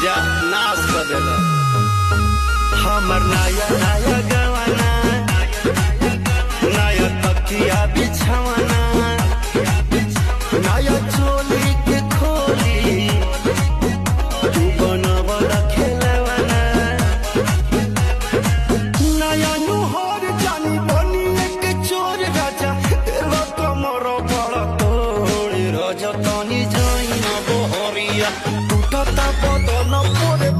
जा नाश कर देगा हमर नया नया गवाना नया तकिया बिछावाना नया चोली के खोली तू बनवला खेलवाना नया नुहर जानी बनी एक चोर राजा तेरा कमर बड़ा तोड़ राजा तानी जाई ना बहरिया टूटता बदन पोरे